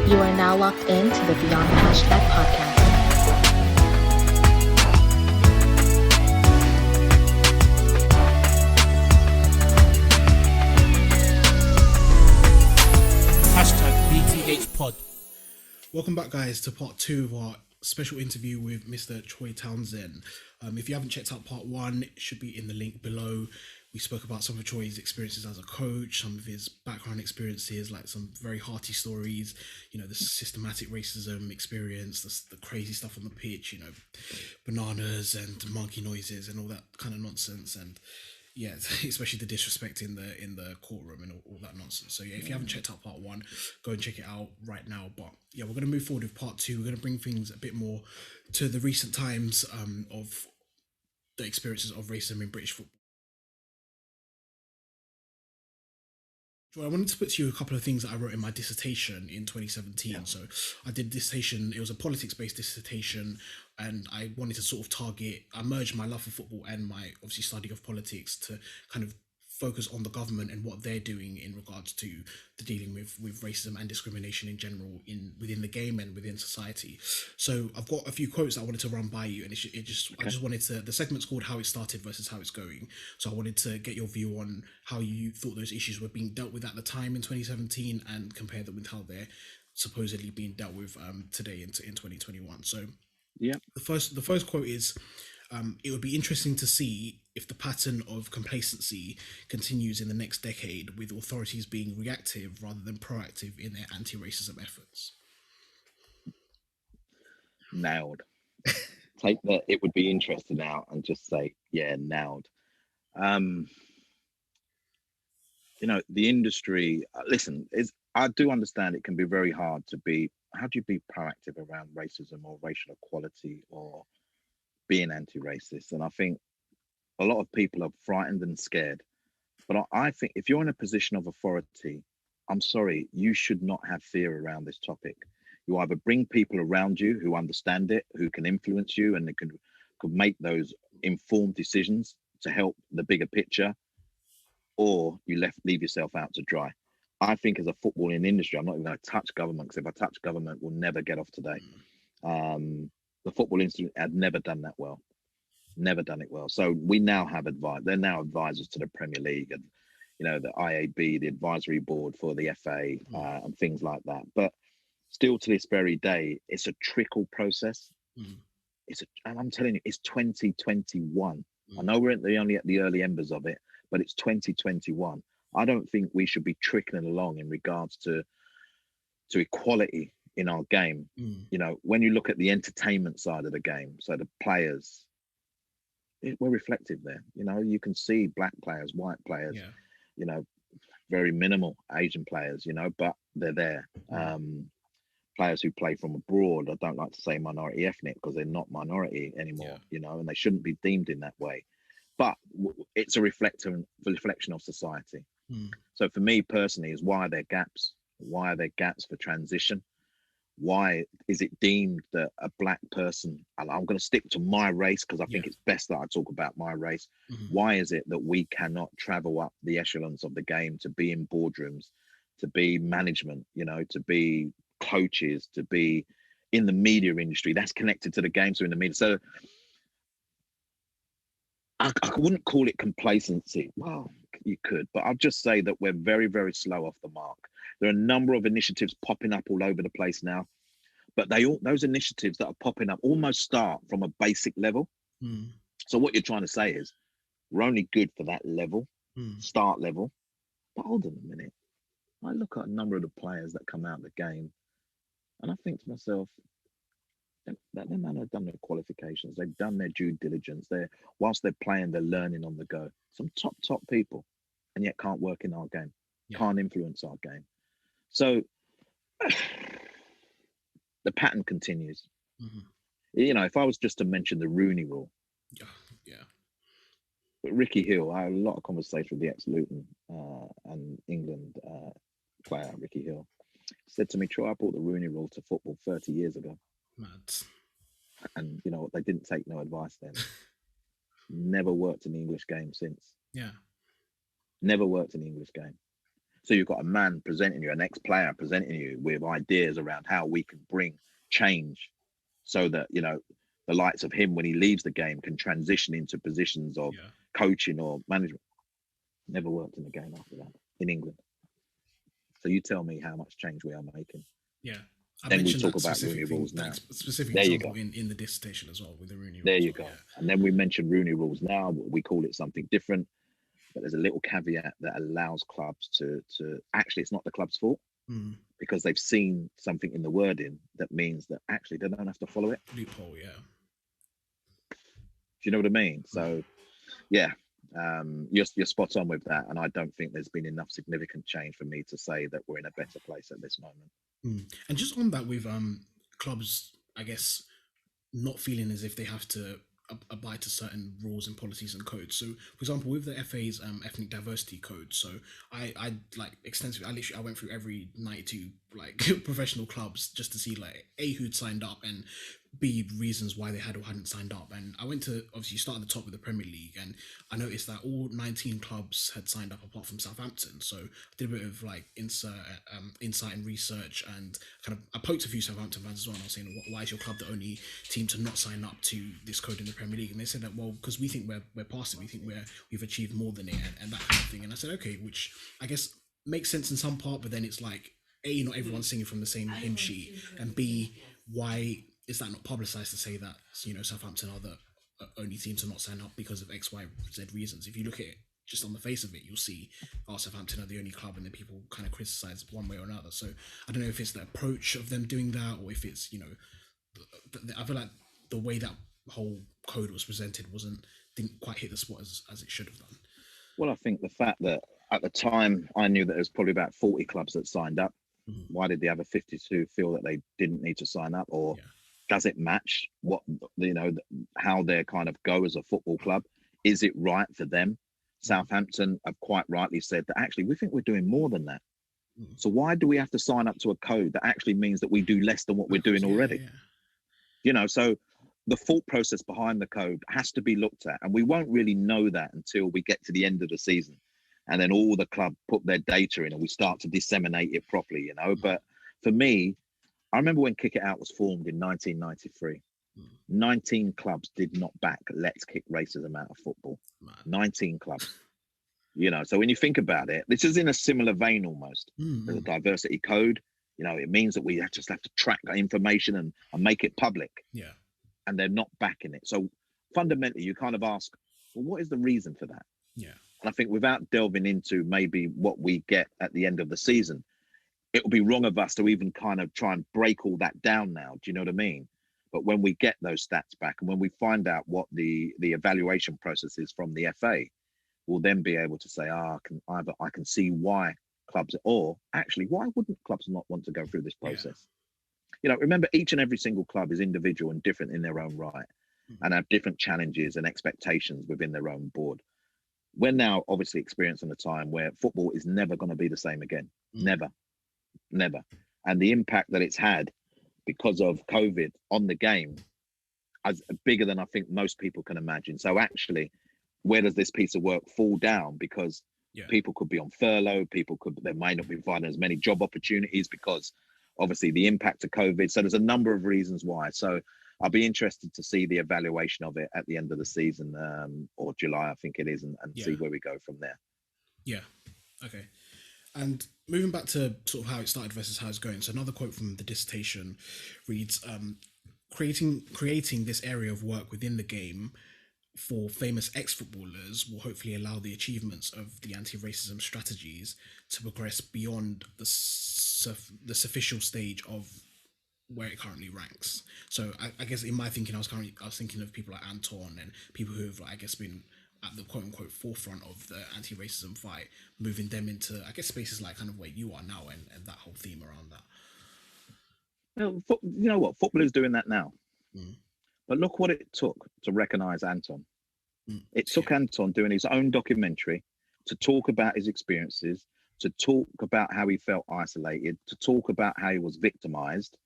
You are now locked in to the Beyond Hashtag podcast. Hashtag BTH Pod. Welcome back, guys, to part 2 of our special interview with Mr. Troy Townsend. If you haven't checked out part 1, it should be in the link below. We spoke about some of Troy's experiences as a coach, some of his background experiences, like some very hearty stories, you know, the systematic racism experience, the crazy stuff on the pitch, you know, bananas and monkey noises and all that kind of nonsense. And yeah, especially the disrespect in the courtroom and all that nonsense. So yeah, if you haven't checked out part 1, go and check it out right now. But yeah, we're going to move forward with part 2. We're going to bring things a bit more to the recent times of the experiences of racism in British football. Joy, I wanted to put to you a couple of things that I wrote in my dissertation in 2017. Yeah. So I did a dissertation, it was a politics-based dissertation, and I wanted to sort of I merged my love for football and my obviously study of politics to kind of focus on the government and what they're doing in regards to the dealing with racism and discrimination in general within the game and within society. So I've got a few quotes that I wanted to run by you, and I just wanted to, the segment's called How It Started versus How It's Going. So I wanted to get your view on how you thought those issues were being dealt with at the time in 2017 and compare them with how they're supposedly being dealt with today in 2021. So yeah, the first quote is, it would be interesting to see if the pattern of complacency continues in the next decade, with authorities being reactive rather than proactive in their anti-racism efforts. Nailed. Take that. It would be interesting now and just say, yeah, nailed. You know, the industry, listen, I do understand it can be very hard to be, how do you be proactive around racism or racial equality or being anti-racist? And I think a lot of people are frightened and scared. But I think if you're in a position of authority, I'm sorry, you should not have fear around this topic. You either bring people around you who understand it, who can influence you, and they could make those informed decisions to help the bigger picture, or you leave yourself out to dry. I think as a footballing industry, I'm not even going to touch government, because if I touch government, we'll never get off today. The football industry had never done that well. Never done it well. So we now have they're now advisors to the Premier League and, you know, the IAB, the advisory board for the FA and things like that. But still to this very day, it's a trickle process. And I'm telling you, it's 2021. I know we're only at the early embers of it, but it's 2021. I don't think we should be trickling along in regards to equality in our game. You know, when you look at the entertainment side of the game, so the players, we're reflective there. You know, you can see black players, white players, you know, very minimal Asian players, you know, but they're there. Players who play from abroad, I don't like to say minority ethnic because they're not minority anymore, you know, and they shouldn't be deemed in that way. But it's a reflection of society. So for me personally, is why are there gaps? Why are there gaps for transition? Why is it deemed that a black person, and I'm going to stick to my race because I think it's best that I talk about my race. Why is it that we cannot travel up the echelons of the game to be in boardrooms, to be management, you know, to be coaches, to be in the media industry that's connected to the game, so in the media? So I wouldn't call it complacency. Well, you could, but I'll just say that we're very, very slow off the mark. There are a number of initiatives popping up all over the place now, but those initiatives that are popping up almost start from a basic level. So what you're trying to say is we're only good for that level, start level. But hold on a minute. I look at a number of the players that come out of the game and I think to myself, that man have done their qualifications, they've done their due diligence. Whilst they're playing, they're learning on the go. Some top people, and yet can't work in our game, can't influence our game. So the pattern continues. You know, if I was just to mention the Rooney Rule, but Ricky Hill, I had a lot of conversation with the ex-Luton and England player Ricky Hill. He said to me, Troy, I brought the Rooney Rule to football 30 years ago. Mad. And you know, they didn't take no advice then. Never worked in the English game since. Yeah. Never worked in the English game. So you've got a man presenting you, an ex-player presenting you with ideas around how we can bring change so that, you know, the likes of him when he leaves the game can transition into positions of coaching or management. Never worked in the game after that in England. So you tell me how much change we are making. Yeah. I Then we mentioned talk that about Rooney rules now. Specific There you example go. in the dissertation as well with the Rooney rules. There you go. And then we mentioned Rooney rules now. We call it something different, but there's a little caveat that allows clubs to actually, it's not the club's fault because they've seen something in the wording that means that actually they don't have to follow it. Loophole, yeah. Do you know what I mean? So, yeah, you're spot on with that, and I don't think there's been enough significant change for me to say that we're in a better place at this moment. And just on that with clubs, I guess, not feeling as if they have to abide to certain rules and policies and codes. So, for example, with the FA's ethnic diversity code, so I like extensively, I went through every 92 like professional clubs just to see like A, who'd signed up, and B, reasons why they had or hadn't signed up. And I went to, obviously, start at the top with the Premier League, and I noticed that all 19 clubs had signed up apart from Southampton. So I did a bit of like insight and research, and kind of I poked a few Southampton fans as well, and I was saying, why is your club the only team to not sign up to this code in the Premier League? And they said that, well, because we think we're past it, we think we've achieved more than it, and that kind of thing. And I said, okay, which I guess makes sense in some part, but then it's like, A, not everyone's singing from the same hymn sheet, and B, why is that not publicized to say that, you know, Southampton are the only team to not sign up because of X, Y, Z reasons? If you look at it just on the face of it, you'll see, Southampton are the only club, and then people kind of criticize one way or another. So I don't know if it's the approach of them doing that, or if it's, you know, I feel like the way that whole code was presented didn't quite hit the spot as it should have done. Well, I think the fact that at the time I knew that there was probably about 40 clubs that signed up. Why did the other 52 feel that they didn't need to sign up? Or does it match what, you know, how they kind of go as a football club? Is it right for them? Southampton have quite rightly said that actually we think we're doing more than that. So why do we have to sign up to a code that actually means that we do less than what we're doing already? You know, so the thought process behind the code has to be looked at, and we won't really know that until we get to the end of the season. And then all the club put their data in and we start to disseminate it properly, you know. But for me, I remember when Kick It Out was formed in 1993, 19 clubs did not back Let's Kick Racism Out of Football. 19 clubs. You know, so when you think about it, this is in a similar vein almost. The diversity code, you know, it means that we just have to track that information and make it public. Yeah. And they're not backing it. So fundamentally, you kind of ask, well, what is the reason for that? Yeah. And I think without delving into maybe what we get at the end of the season, it would be wrong of us to even kind of try and break all that down now. Do you know what I mean? But when we get those stats back and when we find out what the evaluation process is from the FA, we'll then be able to say, I can see why clubs, or actually, why wouldn't clubs not want to go through this process? You know, remember, each and every single club is individual and different in their own right and have different challenges and expectations within their own board. We're now obviously experiencing a time where football is never going to be the same again. Never. And the impact that it's had because of COVID on the game is bigger than I think most people can imagine. So actually, where does this piece of work fall down? Because people could be on furlough, they might not be finding as many job opportunities because obviously the impact of COVID. So there's a number of reasons why. So I'll be interested to see the evaluation of it at the end of the season, or July, I think it is, and see where we go from there. Yeah. Okay. And moving back to sort of how it started versus how it's going. So another quote from the dissertation reads, creating this area of work within the game for famous ex-footballers will hopefully allow the achievements of the anti-racism strategies to progress beyond the superficial stage of where it currently ranks. So I guess in my thinking, I was thinking of people like Anton and people who have, I guess, been at the quote unquote forefront of the anti-racism fight, moving them into, I guess, spaces like kind of where you are now and that whole theme around that. Well, you know what? Football is doing that now. But look what it took to recognise Anton. It took Anton doing his own documentary to talk about his experiences, to talk about how he felt isolated, to talk about how he was victimised,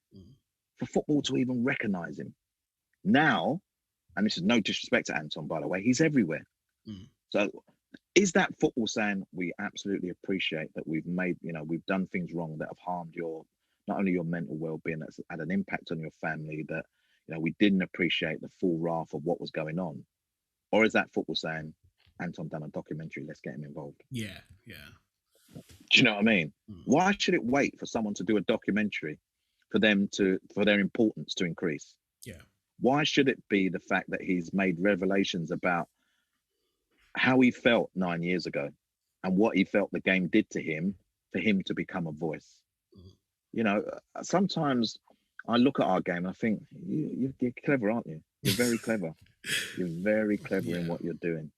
for football to even recognise him. Now, and this is no disrespect to Anton, by the way, he's everywhere. So Is that football saying we absolutely appreciate that we've made, we've done things wrong that have harmed your, not only your mental well-being, that's had an impact on your family, that, we didn't appreciate the full wrath of what was going on? Or is that football saying, Anton done a documentary, let's get him involved? Yeah. Do you know what I mean? Mm. Why should it wait for someone to do a documentary for their importance to increase? Yeah. Why should it be the fact that he's made revelations about how he felt 9 years ago and what he felt the game did to him for him to become a voice? Mm. Sometimes I look at our game and I think, you're clever, aren't you? You're very clever. You're very clever in what you're doing.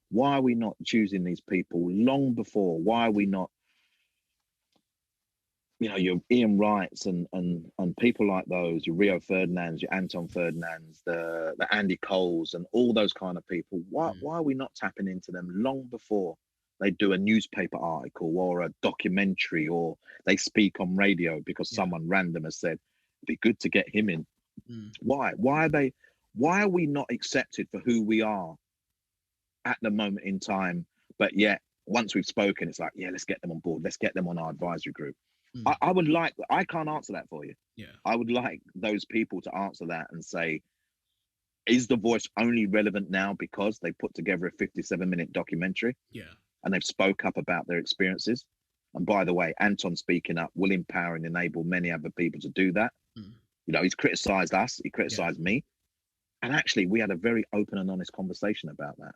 Why are we not choosing these people long before? Why are we not, your Ian Wrights and people like those, your Rio Ferdinands, your Anton Ferdinands, the Andy Coles and all those kind of people? Why are we not tapping into them long before they do a newspaper article or a documentary, or they speak on radio because someone random has said, it'd be good to get him in? Why are we not accepted for who we are at the moment in time? But yet, once we've spoken, it's like, let's get them on board. Let's get them on our advisory group. I can't answer that for you. I would like those people to answer that and say, is The Voice only relevant now because they put together a 57-minute documentary? And they've spoke up about their experiences. And by the way, Anton speaking up will empower and enable many other people to do that. He's criticized us, he criticized me. And actually, we had a very open and honest conversation about that.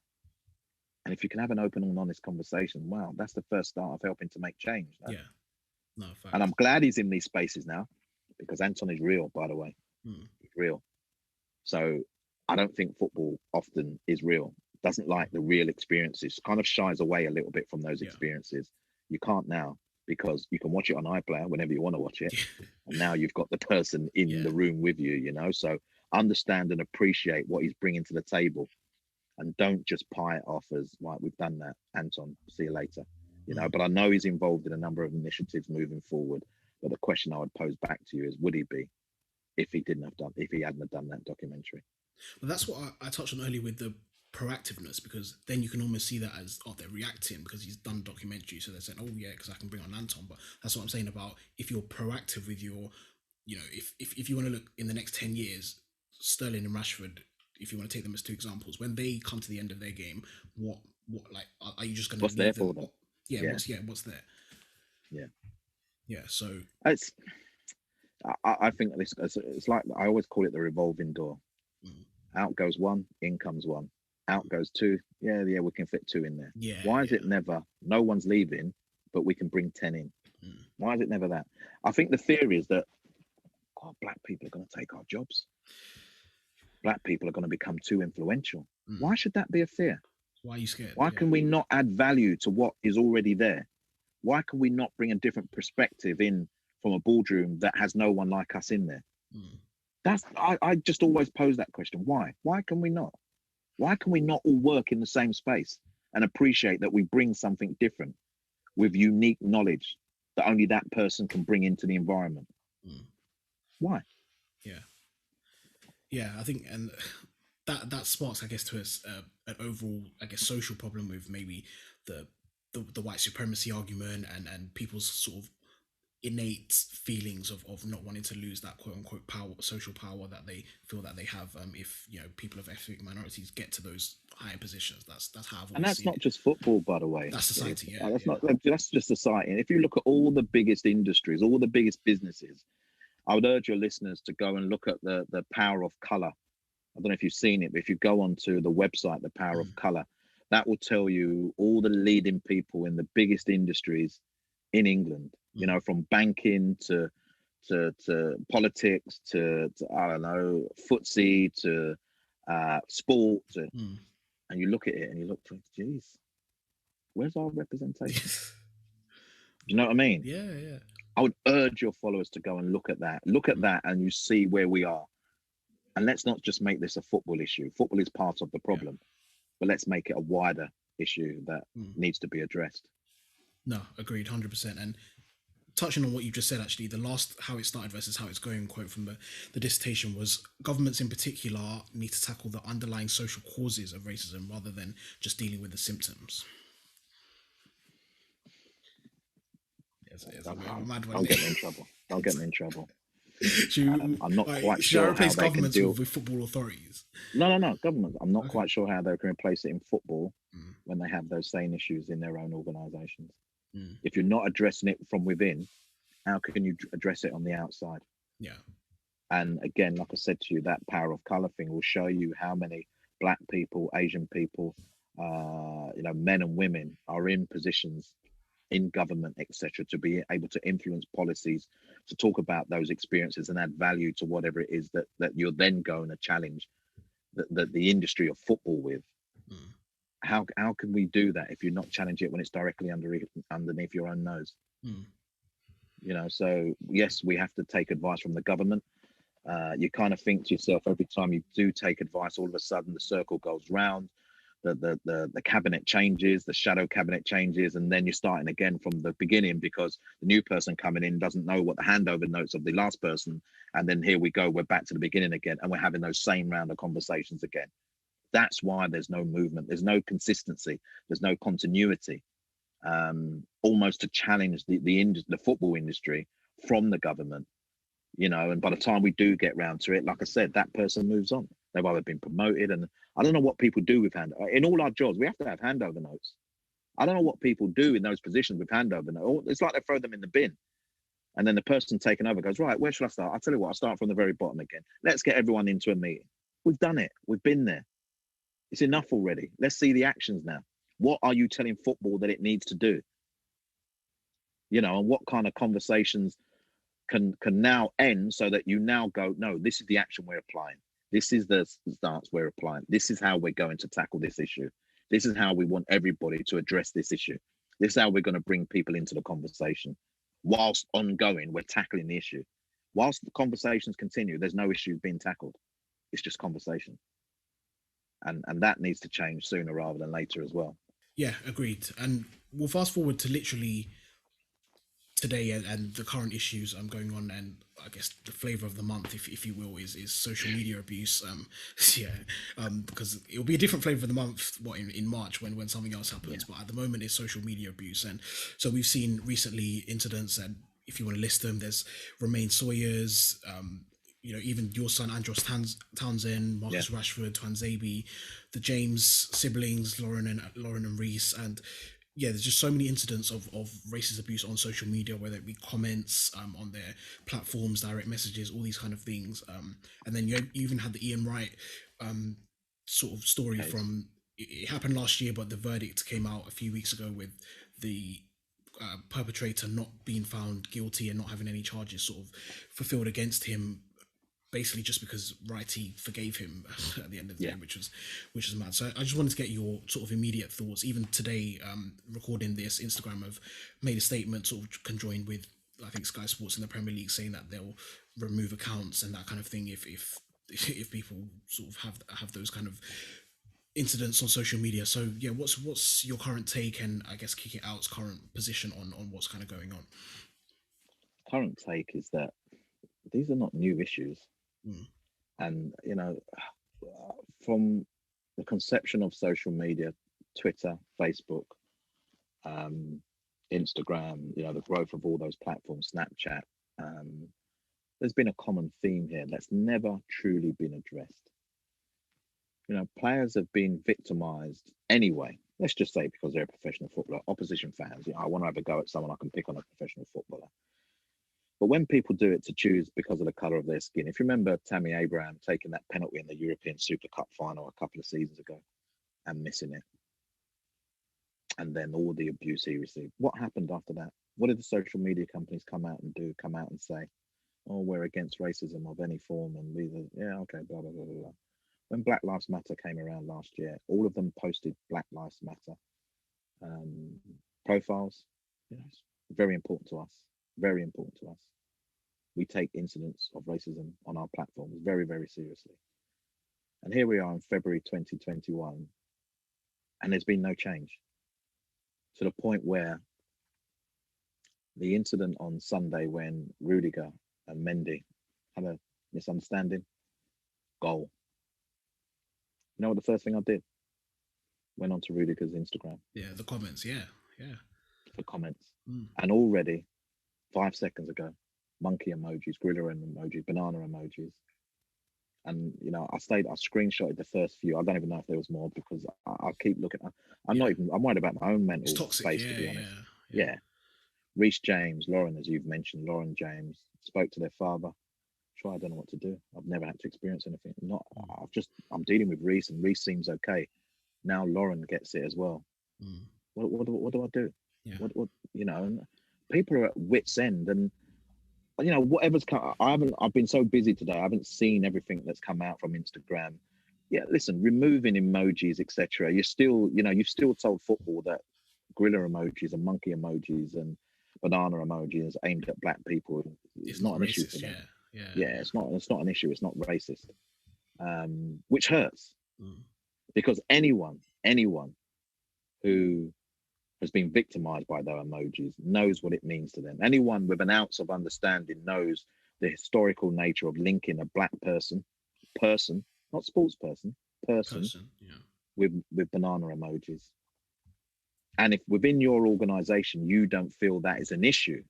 And if you can have an open and honest conversation, wow, that's the first start of helping to make change. No? No, fact. And I'm glad he's in these spaces now, because Anton is real, by the way. He's real. So I don't think football often is real. Doesn't like the real experiences, kind of shies away a little bit from those experiences. You can't now, because you can watch it on iPlayer whenever you want to watch it. And now you've got the person in the room with you, so understand and appreciate what he's bringing to the table, and don't just pie it off as, right, we've done that, Anton, see you later. But I know he's involved in a number of initiatives moving forward. But the question I would pose back to you is, would he be, if he hadn't have done that documentary? Well, that's what I touched on earlier with the proactiveness, because then you can almost see that as, they're reacting because he's done documentary, so they're saying, because I can bring on Anton. But that's what I'm saying about, if you're proactive with your, if you want to look in the next 10 years, Sterling and Rashford, if you want to take them as two examples, when they come to the end of their game, what like, are you just going to What's there for them? What's there? So I think it's like, I always call it the revolving door. Out goes one, in comes one. Out goes two. We can fit two in there. Why is it never, no one's leaving, but we can bring 10 in? Why is it never that? I think the theory is that, black people are going to take our jobs. Black people are going to become too influential. Why should that be a fear? Why are you scared? Why can we not add value to what is already there? Why can we not bring a different perspective in from a boardroom that has no one like us in there? I just always pose that question. Why can we not? Why can we not all work in the same space and appreciate that we bring something different with unique knowledge that only that person can bring into the environment? Why? I think, and that sparks, I guess, to us an overall, I guess, social problem with maybe the white supremacy argument and people's sort of innate feelings of not wanting to lose that quote unquote power, social power that they feel that they have, if people of ethnic minorities get to those higher positions. That's how I've always and that's seen not it. just football, by the way. That's society. That's just society. And if you look at all the biggest industries, all the biggest businesses, I would urge your listeners to go and look at the power of color. I don't know if you've seen it, but if you go onto the website, The Power of Color, that will tell you all the leading people in the biggest industries in England, from banking to politics to I don't know, footsie to sport. And you look at it and you look, geez, where's our representation? Do you know what I mean? Yeah. I would urge your followers to go and look at that, and you see where we are. And let's not just make this a football issue. Football is part of the problem, but let's make it a wider issue that needs to be addressed. No, agreed, 100%. And touching on what you just said, actually, the last how it started versus how it's going quote from the dissertation was, governments in particular need to tackle the underlying social causes of racism rather than just dealing with the symptoms. It's a bit of a mad one. Don't get me in trouble. Don't get me in trouble. I'm not quite should I sure how replace they can governments deal. with football authorities? No, government. I'm not Okay. quite sure how they can replace it in football Mm. when they have those same issues in their own organisations. Mm. If you're not addressing it from within, how can you address it on the outside? Yeah. And again, like I said to you, that power of colour thing will show you how many Black people, Asian people, men and women are in positions in government, etc., to be able to influence policies, to talk about those experiences and add value to whatever it is that you're then going to challenge the industry of football with. Mm. How can we do that if you're not challenging it when it's directly underneath your own nose? Mm. So yes, we have to take advice from the government. You kind of think to yourself, every time you do take advice, all of a sudden the circle goes round, the cabinet changes, the shadow cabinet changes, and then you're starting again from the beginning because the new person coming in doesn't know what the handover notes of the last person, and then here we go, we're back to the beginning again, and we're having those same round of conversations again. That's why there's no movement, there's no consistency, there's no continuity, almost to challenge the football industry from the government. And by the time we do get round to it, like I said, that person moves on. They've either been promoted, and I don't know what people do with in all our jobs, we have to have handover notes. I don't know what people do in those positions with handover notes. It's like they throw them in the bin, and then the person taking over goes, right, where should I start? I'll tell you what, I'll start from the very bottom again. Let's get everyone into a meeting. We've done it. We've been there. It's enough already. Let's see the actions now. What are you telling football that it needs to do? And what kind of conversations can now end so that you now go, no, this is the action we're applying. This is the stance we're applying. This is how we're going to tackle this issue. This is how we want everybody to address this issue. This is how we're going to bring people into the conversation. Whilst ongoing, we're tackling the issue. Whilst the conversations continue, there's no issue being tackled. It's just conversation. And that needs to change sooner rather than later as well. Yeah, agreed. And we'll fast forward to literally today and the current issues going on, and I guess the flavor of the month, if you will, is social media abuse. Because it'll be a different flavor of the month in March when something else happens. But at the moment, it's social media abuse, and so we've seen recently incidents, and if you want to list them, there's Romain Sawyers, even your son Andros Townsend, Marcus Rashford, Twanzebe, the James siblings, Lauren and Reese, and there's just so many incidents of racist abuse on social media, whether it be comments on their platforms, direct messages, all these kind of things. And then you even had the Ian Wright sort of story from, it happened last year, but the verdict came out a few weeks ago with the perpetrator not being found guilty and not having any charges sort of fulfilled against him, basically just because Righty forgave him at the end of the day, which is mad. So I just wanted to get your sort of immediate thoughts. Even today, recording this, Instagram have made a statement sort of conjoined with, I think, Sky Sports in the Premier League, saying that they'll remove accounts and that kind of thing if people sort of have those kind of incidents on social media. So what's your current take, and I guess Kick It Out's current position on what's kind of going on? Current take is that these are not new issues. And from the conception of social media, Twitter, Facebook, Instagram, the growth of all those platforms, Snapchat, there's been a common theme here that's never truly been addressed. Players have been victimized anyway. Let's just say because they're a professional footballer, opposition fans. I want to have a go at someone, I can pick on a professional footballer. But when people do it to choose because of the colour of their skin, if you remember Tammy Abraham taking that penalty in the European Super Cup final a couple of seasons ago and missing it, and then all the abuse he received, what happened after that? What did the social media companies come out and do? Come out and say, oh, we're against racism of any form, and okay, blah, blah, blah, blah. When Black Lives Matter came around last year, all of them posted Black Lives Matter profiles. It's very important to us. Very important to us. We take incidents of racism on our platforms very, very seriously. And here we are in February 2021, and there's been no change, to the point where the incident on Sunday when Rudiger and Mendy had a misunderstanding, goal. You know what the first thing I did? Went onto Rudiger's Instagram. Yeah, the comments, yeah. For comments. And already 5 seconds ago. Monkey emojis, gorilla emojis, banana emojis. And you know, I screenshotted the first few. I don't even know if there was more because I keep looking. I'm not even. I'm worried about my own mental It's toxic. space, to be honest. Yeah. Reece James, Lauren, as you've mentioned, Lauren James spoke to their father. I don't know what to do. I've never had to experience anything. I'm dealing with Reece, and Reece seems okay. Now Lauren gets it as well. What do I do? Yeah. What you know? And people are at wit's end, and you know, whatever's come. I've been so busy today. I haven't seen everything that's come out from Instagram. Yeah, listen, removing emojis, etc. You're still, you know, you've still told football that gorilla emojis and monkey emojis and banana emojis aimed at black people. It's not an issue for them. Yeah, it's not an issue. It's not racist, which hurts because anyone who has been victimized by their emojis knows what it means to them. Anyone with an ounce of understanding knows the historical nature of linking a black person, not sports person, with banana emojis. And if within your organization you don't feel that is an issue,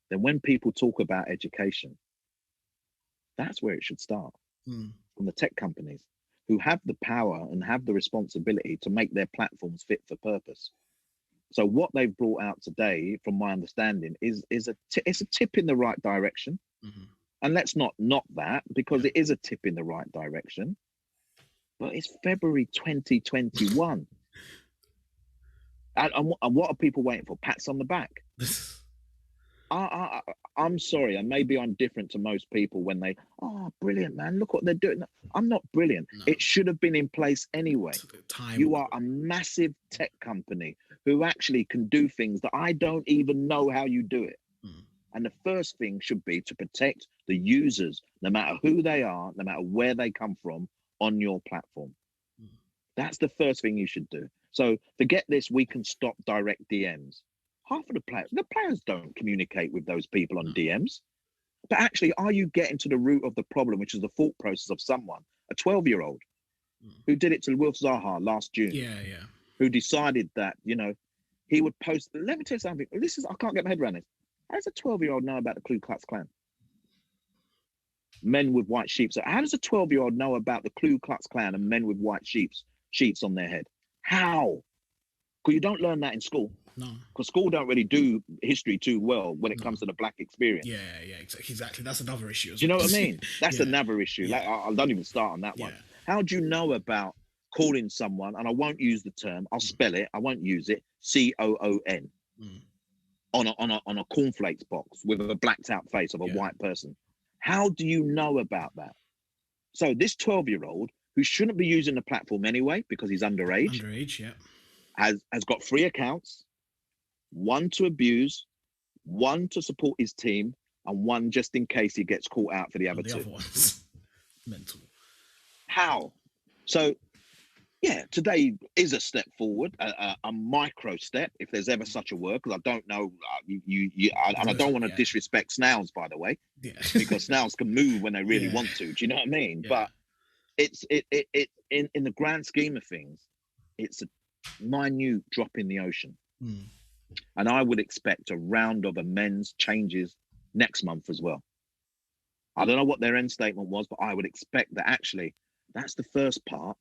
then when people talk about education, that's where it should start. From the tech companies who have the power and have the responsibility to make their platforms fit for purpose. So what they've brought out today, from my understanding, is it's a tip in the right direction. And let's not knock that, because it is a tip in the right direction. But it's February 2021. And what are people waiting for? Pats on the back. I'm sorry, and maybe I'm different to most people when they, brilliant, man, look what they're doing. I'm not brilliant. No. It should have been in place anyway. You are a massive tech company who actually can do things that I don't even know how you do it. And the first thing should be to protect the users, no matter who they are, no matter where they come from, on your platform. That's the first thing you should do. So forget this, we can stop direct DMs. Half of the players don't communicate with those people on DMs. But actually, are you getting to the root of the problem, which is the thought process of someone, a 12-year-old, who did it to Wilf Zaha last June? Who decided that, you know, he would post. Let me tell you something. I can't get my head around this. How does a 12-year-old know about the Ku Klux Klan? Men with white sheep. So how does a 12-year-old know about the Ku Klux Klan and men with white sheets on their head? How? Because you don't learn that in school. No, because school don't really do history too well when it comes to the black experience. Exactly. That's another issue. Do you know what I mean? That's another issue. Like I don't even start on that one. How do you know about calling someone, and I won't use the term, I'll spell it, I won't use it, COON, on a cornflakes box with a blacked out face of a white person? How do you know about that? So this 12-year-old who shouldn't be using the platform anyway because he's underage, has got 3 accounts. 1 to abuse, 1 to support his team, and 1 just in case he gets caught out for the other 2. Other ones. Mental. How? So, yeah, today is a step forward, a micro step, if there's ever such a word, because I don't know, and I don't want to disrespect snails, by the way, because snails can move when they really want to. Do you know what I mean? But it's in the grand scheme of things, it's a minute drop in the ocean. And I would expect a round of amends changes next month as well. I don't know what their end statement was, but I would expect that actually that's the first part.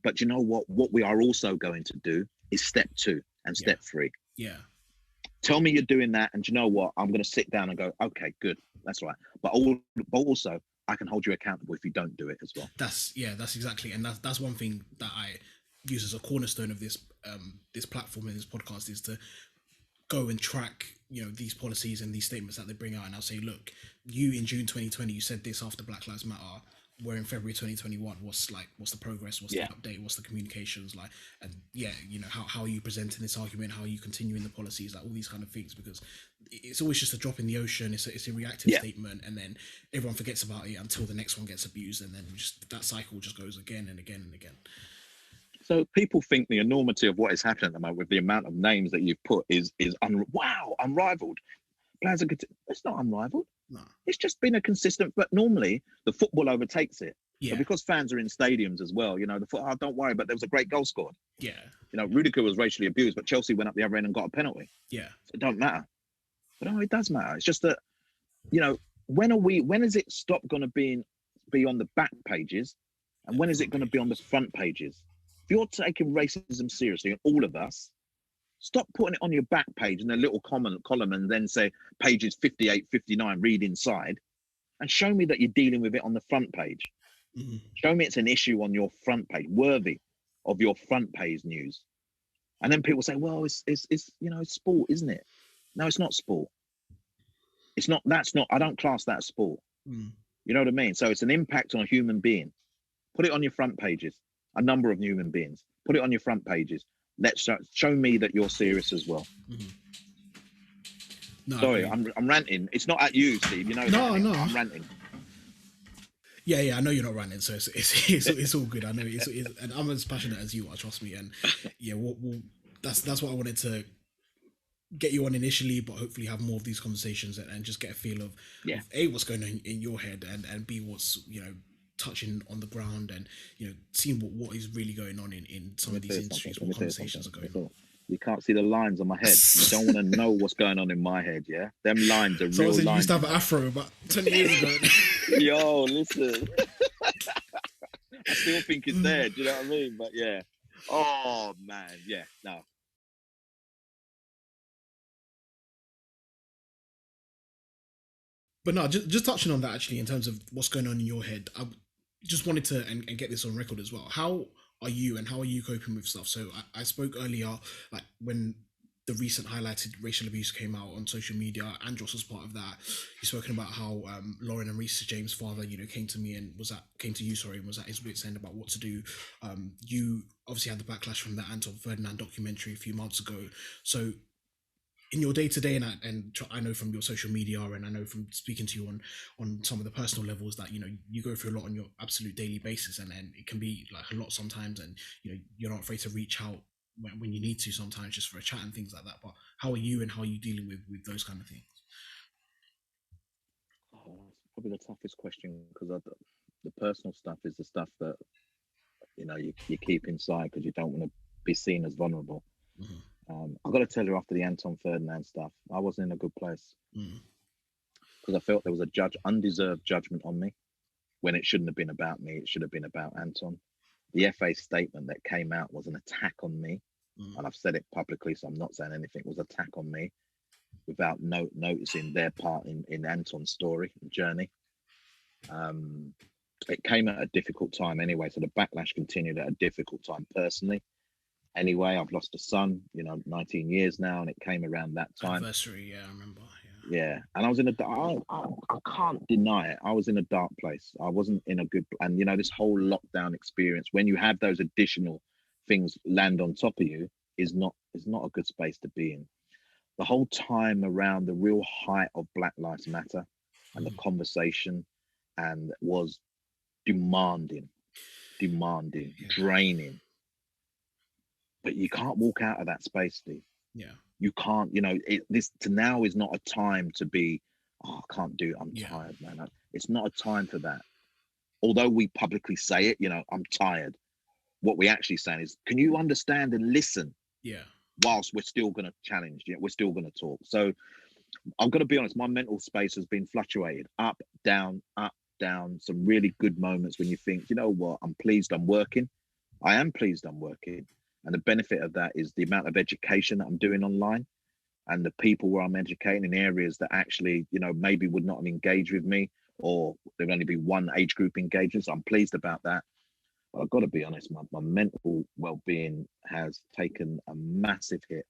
But you know what? What we are also going to do is step 2 and step 3. Tell me you're doing that, and you know what? I'm going to sit down and go, okay, good, that's right. But also, I can hold you accountable if you don't do it as well. That's exactly, and that's one thing that I use as a cornerstone of this this platform and this podcast, is to go and track, you know, these policies and these statements that they bring out, and I'll say, look, you in June 2020 you said this after Black Lives Matter. We're in February 2021. What's the progress? What's the update? What's the communications like? And you know, how are you presenting this argument? How are you continuing the policies? Like all these kind of things, because it's always just a drop in the ocean. It's a reactive statement, and then everyone forgets about it until the next one gets abused, and then just that cycle just goes again and again and again. So people think the enormity of what is happening at the moment with the amount of names that you've put is unrivaled. Players are it's not unrivaled. No. It's just been a consistent, but normally the football overtakes it. So because fans are in stadiums as well, you know, don't worry, but there was a great goal scored. You know, Rudiger was racially abused, but Chelsea went up the other end and got a penalty. So it don't matter. But no, it does matter. It's just that, when is it stop going to be on the back pages, and when is it going to be on the front pages? If you're taking racism seriously, and all of us, stop putting it on your back page in a little column and then say pages 58, 59, read inside, and show me that you're dealing with it on the front page. Mm-hmm. Show me it's an issue on your front page, worthy of your front page news. And then people say, well, it's sport, isn't it? No, it's not sport. It's not, I don't class that as sport. Mm. You know what I mean? So it's an impact on a human being. Put it on your front pages, a number of human beings. Put it on your front pages. Let's show me that you're serious as well. Mm-hmm. No, sorry, I'm ranting. It's not at you, Steve. You know. No. I'm ranting. Yeah, I know you're not ranting, so it's all good. I know it's and I'm as passionate as you are. Trust me. And yeah, that's what I wanted to get you on initially, but hopefully have more of these conversations and just get a feel of A, what's going on in your head, and B, what's touching on the ground, and seeing what is really going on in some of these industries, what conversations are going on. You can't see the lines on my head. You don't want to know what's going on in my head, yeah? Them lines are real lines. You used to have an afro about 20 years ago. Yo, listen. I still think it's there, do you know what I mean? But yeah. Oh, man, yeah, no. But no, just touching on that, actually, in terms of what's going on in your head, I just wanted to and get this on record as well. How are you and how are you coping with stuff? So I spoke earlier, like when the recent highlighted racial abuse came out on social media, Andros was part of that. He's spoken about how Lauren and Reece James' father, came to me and was at his wit's end about what to do. You obviously had the backlash from that Anton Ferdinand documentary a few months ago. So in your day-to-day, and I know from your social media, and I know from speaking to you on some of the personal levels that you go through a lot on your absolute daily basis, and it can be like a lot sometimes, and you're not afraid to reach out when you need to sometimes, just for a chat and things like that. But how are you, and how are you dealing with those kind of things? Oh, that's probably the toughest question, because the personal stuff is the stuff that you keep inside because you don't want to be seen as vulnerable. Mm-hmm. I've got to tell you, after the Anton Ferdinand stuff, I wasn't in a good place because I felt there was undeserved judgment on me when it shouldn't have been about me. It should have been about Anton. The FA statement that came out was an attack on me, and I've said it publicly, so I'm not saying anything. It was an attack on me without noticing their part in Anton's story and journey. It came at a difficult time anyway, so the backlash continued at a difficult time personally. Anyway, I've lost a son, 19 years now, and it came around that time. Anniversary, yeah, I remember. Yeah, and I was in I can't deny it. I was in a dark place. I wasn't in a good, and this whole lockdown experience, when you have those additional things land on top of you, is not a good space to be in. The whole time around the real height of Black Lives Matter and the conversation, and was demanding, draining. But you can't walk out of that space, Steve. Yeah. You can't, now is not a time to be, I can't do it. I'm tired, man. It's not a time for that. Although we publicly say it, I'm tired. What we actually saying is, can you understand and listen? Yeah. Whilst we're still going to challenge, we're still going to talk. So I'm going to be honest, my mental space has been fluctuated, up, down, some really good moments when you think, you know what, I'm pleased I'm working. I am pleased I'm working. And the benefit of that is the amount of education that I'm doing online, and the people where I'm educating in areas that actually, maybe would not have engaged with me, or there'd only be one age group engagement. So I'm pleased about that. But I've got to be honest, my mental well-being has taken a massive hit.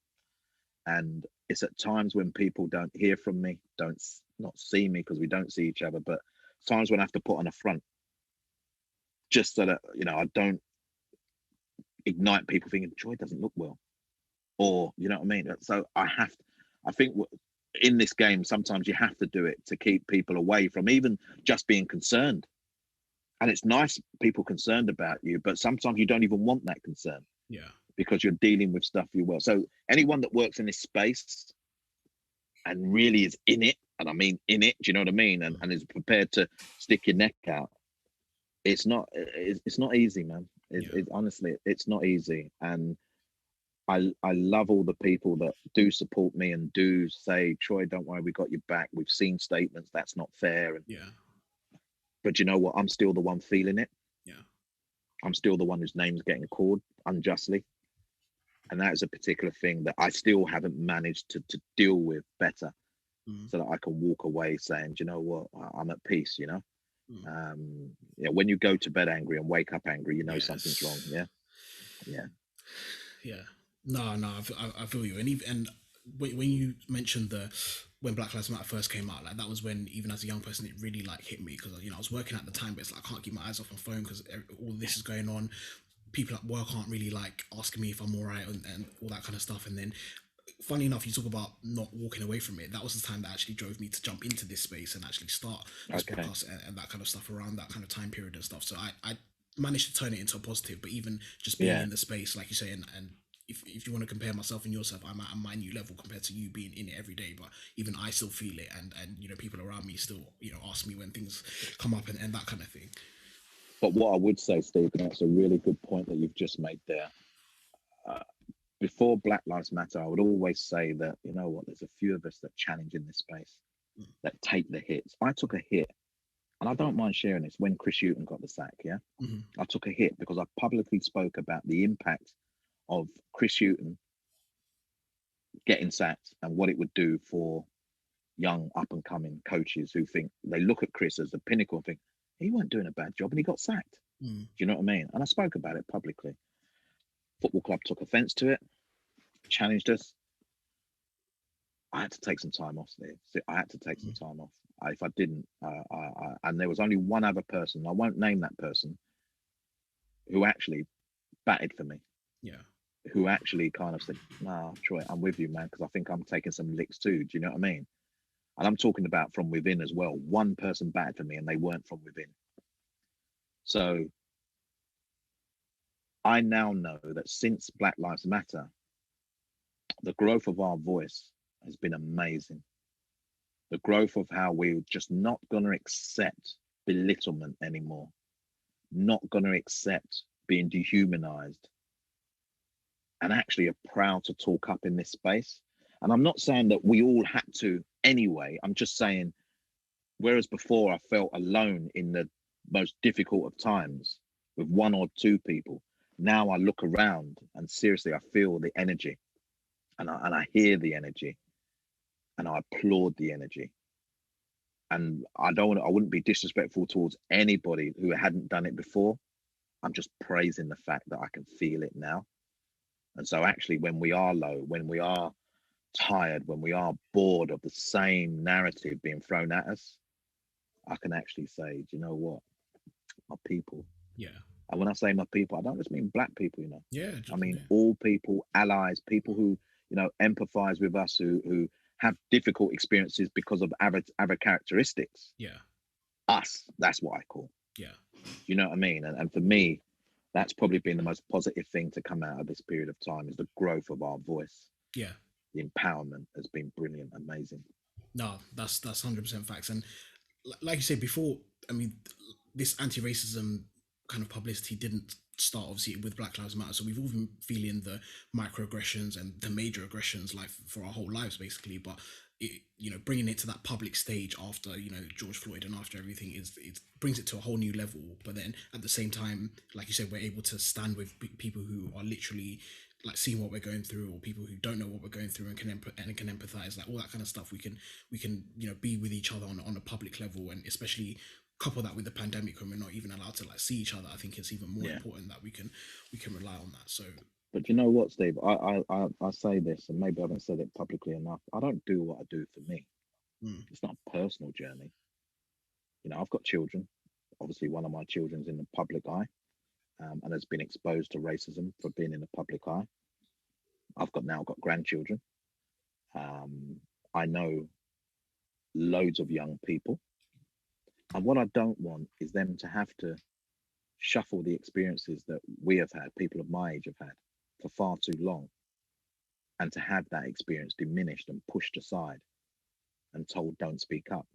And it's at times when people don't hear from me, not see me because we don't see each other, but times when I have to put on a front just so that, I don't ignite people thinking Joy doesn't look well, or you know what I mean. So I think in this game sometimes you have to do it to keep people away from even just being concerned. And it's nice people concerned about you, but sometimes you don't even want that concern, because you're dealing with stuff you will. So anyone that works in this space and really is in it, and I mean in it, do you know what I mean, and is prepared to stick your neck out, it's not easy, man. Honestly, it's not easy. And I love all the people that do support me and do say, Troy, don't worry, we got your back. We've seen statements, that's not fair. And, Yeah. but you know what? I'm still the one feeling it. Yeah. I'm still the one whose name's getting called unjustly. And that is a particular thing that I still haven't managed to deal with better, so that I can walk away saying, do you know what? I'm at peace, you know? Yeah, when you go to bed angry and wake up angry, you know something's wrong. Yeah. Yeah. Yeah. No, I feel you. And even, and when you mentioned when Black Lives Matter first came out, like that was when, even as a young person, it really like hit me, because I was working at the time, but it's like I can't keep my eyes off my phone because all this is going on. People at work aren't really like asking me if I'm all right, and all that kind of stuff. And then, funny enough, you talk about not walking away from it. That was the time that actually drove me to jump into this space and actually start this podcast and that kind of stuff around that kind of time period and stuff. So I managed to turn it into a positive. But even just being in the space, like you say, and if you want to compare myself and yourself, I'm at a minute level compared to you being in it every day. But even I still feel it, and people around me still ask me when things come up and that kind of thing. But what I would say, Steve, and that's a really good point that you've just made there. Before Black Lives Matter, I would always say that, you know what, there's a few of us that challenge in this space, that take the hits. I took a hit, and I don't mind sharing this, when Chris Hughton got the sack, yeah? I took a hit because I publicly spoke about the impact of Chris Hughton getting sacked and what it would do for young up-and-coming coaches who think, they look at Chris as the pinnacle and think, he weren't doing a bad job and he got sacked. Do you know what I mean? And I spoke about it publicly. Football club took offense to it, challenged us. I had to take some time off, Steve. I had to take some time off. If I didn't, and there was only one other person, I won't name that person, who actually batted for me. Yeah. Who actually kind of said, "Nah, Troy, I'm with you, man, because I think I'm taking some licks too." Do you know what I mean? And I'm talking about from within as well. One person batted for me, and they weren't from within. So I now know that since Black Lives Matter, the growth of our voice has been amazing. The growth of how we're just not going to accept belittlement anymore, not going to accept being dehumanized, and actually are proud to talk up in this space. And I'm not saying that we all had to anyway. I'm just saying, whereas before I felt alone in the most difficult of times with one or two people, now I look around and seriously, I feel the energy, and I hear the energy, and I applaud the energy. And I wouldn't be disrespectful towards anybody who hadn't done it before. I'm just praising the fact that I can feel it now. And so actually, when we are low, when we are tired, when we are bored of the same narrative being thrown at us, I can actually say, do you know what? My people. Yeah. And when I say my people, I don't just mean black people, Yeah. I mean all people, allies, people who, empathize with us, who have difficult experiences because of other characteristics. Yeah. Us, that's what I call. Yeah. You know what I mean? And for me, that's probably been the most positive thing to come out of this period of time, is the growth of our voice. Yeah. The empowerment has been brilliant, amazing. No, that's 100% facts. And like you said before, I mean, this anti-racism kind of publicity didn't start obviously with Black Lives Matter. So we've all been feeling the microaggressions and the major aggressions like for our whole lives basically. But it, bringing it to that public stage after George Floyd and after everything, it brings it to a whole new level. But then at the same time, like you said, we're able to stand with people who are literally like seeing what we're going through, or people who don't know what we're going through and can empathize, like all that kind of stuff. We can be with each other on a public level, and especially couple that with the pandemic when we're not even allowed to like see each other. I think it's even more important that we can rely on that. So, but you know what, Steve, I say this, and maybe I haven't said it publicly enough. I don't do what I do for me. It's not a personal journey. I've got children. Obviously, one of my children's in the public eye, and has been exposed to racism for being in the public eye. I've now got grandchildren. I know loads of young people. And what I don't want is them to have to shuffle the experiences that we have had, people of my age have had, for far too long, and to have that experience diminished and pushed aside and told don't speak up.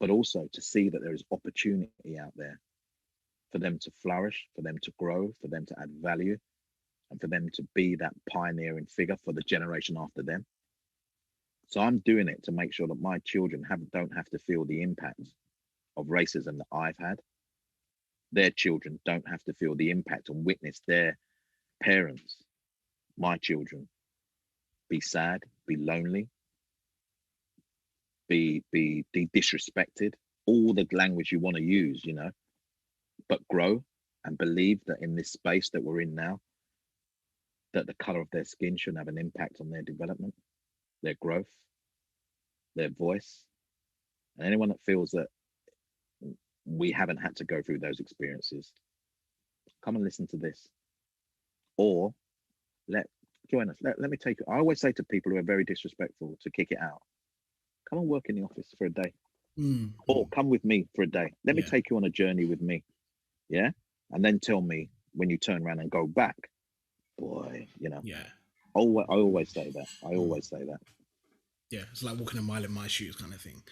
But also to see that there is opportunity out there for them to flourish, for them to grow, for them to add value, and for them to be that pioneering figure for the generation after them. So I'm doing it to make sure that my children don't have to feel the impact of racism that I've had. Their children don't have to feel the impact and witness their parents, my children, be sad, be lonely, be disrespected, all the language you want to use, you know, but grow and believe that in this space that we're in now, that the color of their skin shouldn't have an impact on their development, their growth, their voice. And anyone that feels that we haven't had to go through those experiences, come and listen to this. Or join us. Let me take it. I always say to people who are very disrespectful to kick it out, come and work in the office for a day. Or come with me for a day. Let me take you on a journey with me. Yeah. And then tell me when you turn around and go back, boy, you know. Yeah. I always say that. I always say that. Yeah. It's like walking a mile in my shoes kind of thing.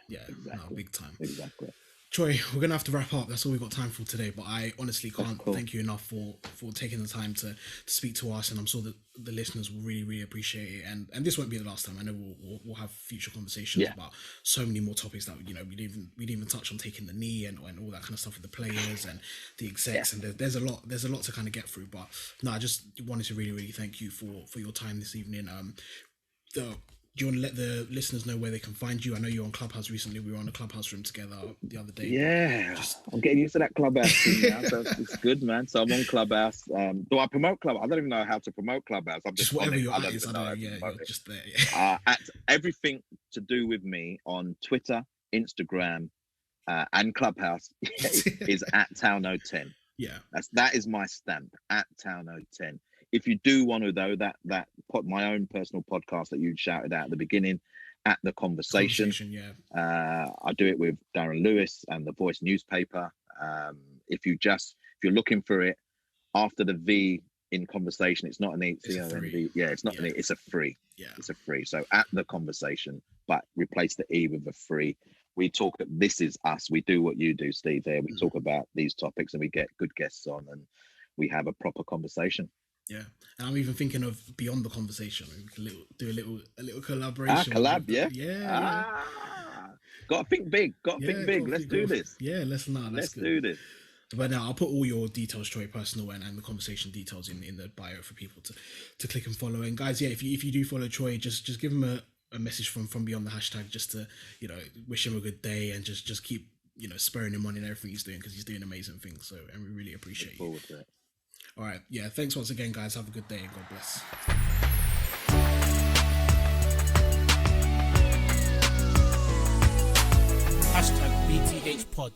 Yeah. Exactly. No, big time. Exactly. Troy, we're going to have to wrap up. That's all we've got time for today. But I honestly can't cool. thank you enough for taking the time to speak to us. And I'm sure that the listeners will really, really appreciate it. And this won't be the last time. I know we'll have future conversations about so many more topics that, you know, we didn't even touch on taking the knee and all that kind of stuff with the players and the execs. And there's a lot to kind of get through. But no, I just wanted to really, really thank you for your time this evening. Do you want to let the listeners know where they can find you? I know you're on Clubhouse recently. We were on a Clubhouse room together the other day. Yeah, I'm getting used to that Clubhouse thing now, so it's good, man. So I'm on Clubhouse. Do I promote Clubhouse? I don't even know how to promote Clubhouse. I'm just whatever you're just there. Yeah. At everything to do with me on Twitter, Instagram, and Clubhouse is at TOWN10. Yeah, that is my stamp, at TOWN10. If you do want to, though, that my own personal podcast that you shouted out at the beginning, At the Conversation, I do it with Darren Lewis and the Voice newspaper. If you're looking for it, after the V in conversation, it's not an E. It's not an E. It's a free. Yeah, it's a free. So At the Conversation, but replace the E with a free. We talk. This is us. We do what you do, Steve. There, we talk about these topics and we get good guests on and we have a proper conversation. Yeah, and I'm even thinking of beyond the conversation. We can do a little collaboration. Collab, yeah. Got to think big. Let's do this. Yeah, let's do this. But now I'll put all your details, Troy, personal and the conversation details in the bio for people to click and follow. And guys, if you do follow Troy, just give him a message from beyond the hashtag, just to, you know, wish him a good day and just keep, you know, spurring him on in everything he's doing, because he's doing amazing things. So, and we really appreciate you. All right. Yeah. Thanks once again, guys. Have a good day and God bless. Hashtag BTH Pod.